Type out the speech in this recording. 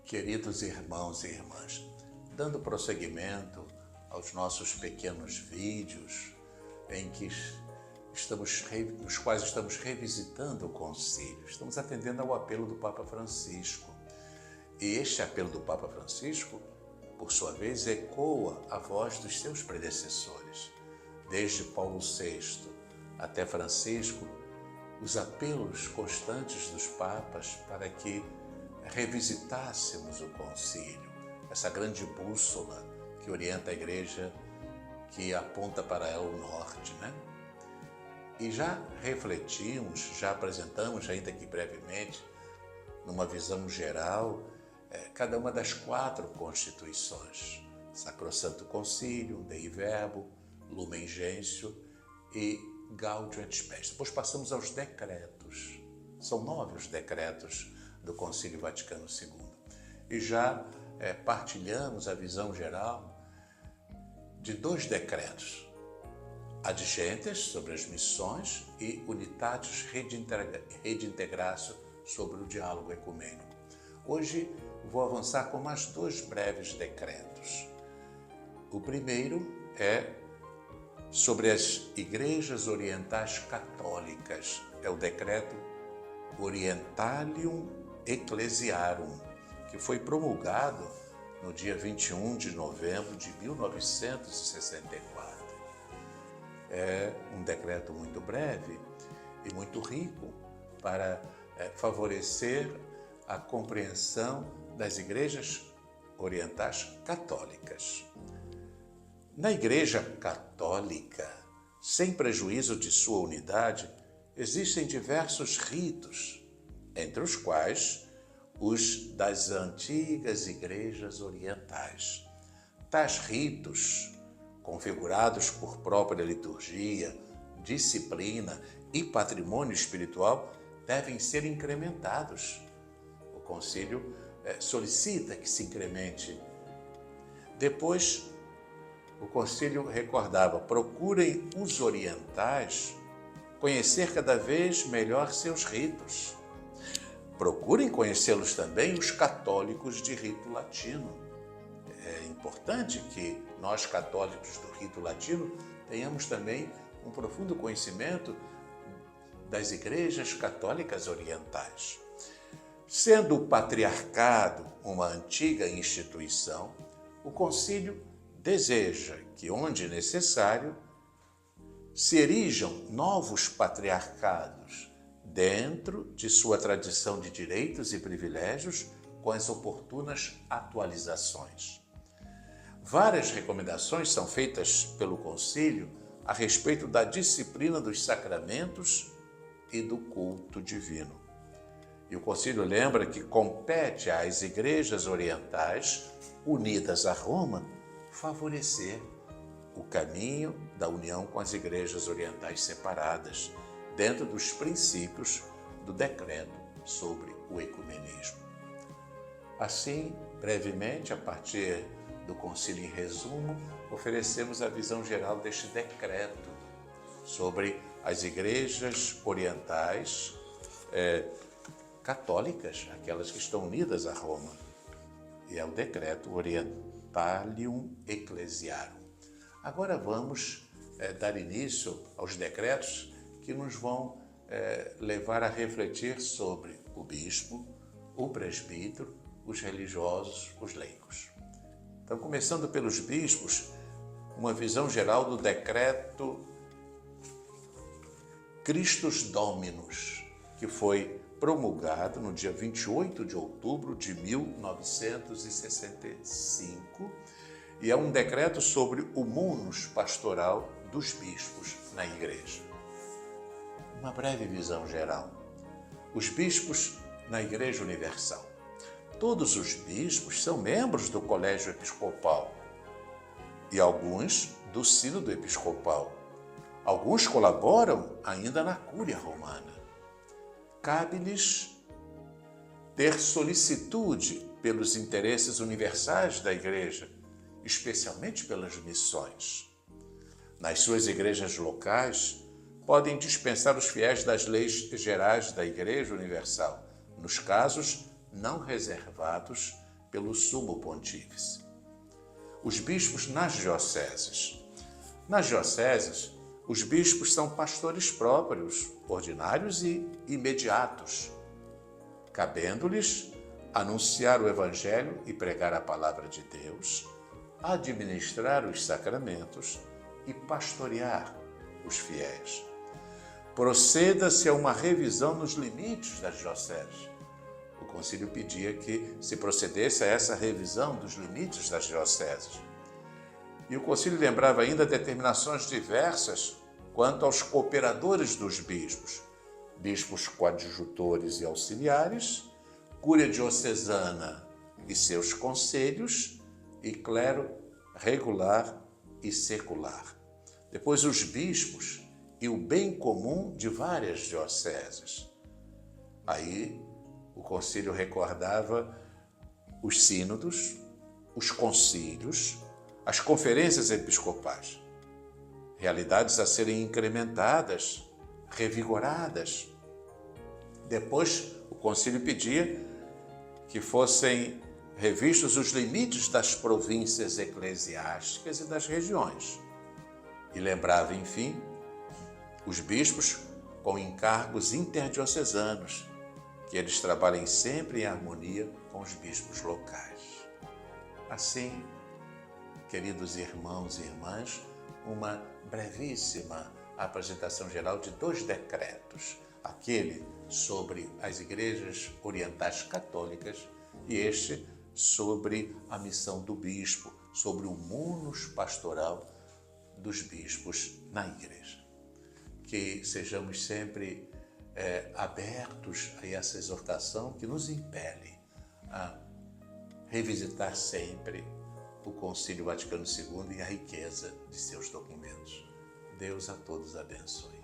Queridos irmãos e irmãs, dando prosseguimento aos nossos pequenos vídeos nos quais estamos revisitando o concílio, estamos atendendo ao apelo do Papa Francisco. E este apelo do Papa Francisco, por sua vez, ecoa a voz dos seus predecessores. Desde Paulo VI até Francisco, os apelos constantes dos papas para que revisitássemos o concílio, essa grande bússola que orienta a Igreja, que aponta para ela o norte, né? E já refletimos, já apresentamos, ainda que brevemente, numa visão geral, cada uma das 4 constituições: Sacrosanto Concilium, Dei Verbo, Lumen Gentium e Gaudium et Spes. Depois passamos aos decretos. São 9 os decretos do Concílio Vaticano II. E já partilhamos a visão geral de 2 decretos: Ad Gentes, sobre as missões, e Unitatis Redintegratio, sobre o diálogo ecumênico. Hoje vou avançar com mais 2 breves decretos. O primeiro é sobre as igrejas orientais católicas. É o decreto Orientalium Ecclesiarum, que foi promulgado no dia 21 de novembro de 1964. É um decreto muito breve e muito rico para favorecer a compreensão das igrejas orientais católicas. Na Igreja Católica, sem prejuízo de sua unidade, existem diversos ritos, entre os quais os das antigas igrejas orientais. Tais ritos, configurados por própria liturgia, disciplina e patrimônio espiritual, devem ser incrementados. O concílio solicita que se incremente. Depois, o concílio recordava: procurem os orientais conhecer cada vez melhor seus ritos. Procurem conhecê-los também os católicos de rito latino. É importante que nós, católicos do rito latino, tenhamos também um profundo conhecimento das igrejas católicas orientais. Sendo o patriarcado uma antiga instituição, o concílio deseja que, onde necessário, se erijam novos patriarcados dentro de sua tradição de direitos e privilégios, com as oportunas atualizações. Várias recomendações são feitas pelo concílio a respeito da disciplina dos sacramentos e do culto divino. E o concílio lembra que compete às igrejas orientais, unidas a Roma, favorecer o caminho da união com as igrejas orientais separadas, dentro dos princípios do decreto sobre o ecumenismo. Assim, brevemente, a partir do concílio em resumo, oferecemos a visão geral deste decreto sobre as igrejas orientais católicas, aquelas que estão unidas a Roma. E é o decreto Orientalium Ecclesiarum. Agora vamos dar início aos decretos que nos vão levar a refletir sobre o bispo, o presbítero, os religiosos, os leigos. Então, começando pelos bispos, uma visão geral do decreto Christus Dominus, que foi promulgado no dia 28 de outubro de 1965, e é um decreto sobre o munus pastoral dos bispos na Igreja. Uma breve visão geral. Os bispos na Igreja Universal. Todos os bispos são membros do Colégio Episcopal e alguns do Sínodo Episcopal. Alguns colaboram ainda na Cúria Romana. Cabe-lhes ter solicitude pelos interesses universais da Igreja, especialmente pelas missões. Nas suas igrejas locais, podem dispensar os fiéis das leis gerais da Igreja Universal, nos casos não reservados pelo sumo pontífice. Os bispos nas dioceses. Nas dioceses, os bispos são pastores próprios, ordinários e imediatos, cabendo-lhes anunciar o Evangelho e pregar a palavra de Deus, administrar os sacramentos e pastorear os fiéis. Proceda-se a uma revisão nos limites das dioceses. O concílio pedia que se procedesse a essa revisão dos limites das dioceses. E o concílio lembrava ainda determinações diversas quanto aos cooperadores dos bispos, bispos coadjutores e auxiliares, cúria diocesana e seus conselhos, e clero regular e secular. Depois os bispos e o bem comum de várias dioceses. Aí o concílio recordava os sínodos, os concílios, as conferências episcopais, realidades a serem incrementadas, revigoradas. Depois o concílio pedia que fossem revistos os limites das províncias eclesiásticas e das regiões. E lembrava, enfim, os bispos com encargos interdiocesanos, que eles trabalhem sempre em harmonia com os bispos locais. Assim, queridos irmãos e irmãs, uma brevíssima apresentação geral de 2 decretos, aquele sobre as igrejas orientais católicas e este sobre a missão do bispo, sobre o munus pastoral dos bispos na igreja. Que sejamos sempre abertos a essa exortação que nos impele a revisitar sempre o Concílio Vaticano II e a riqueza de seus documentos. Deus a todos abençoe.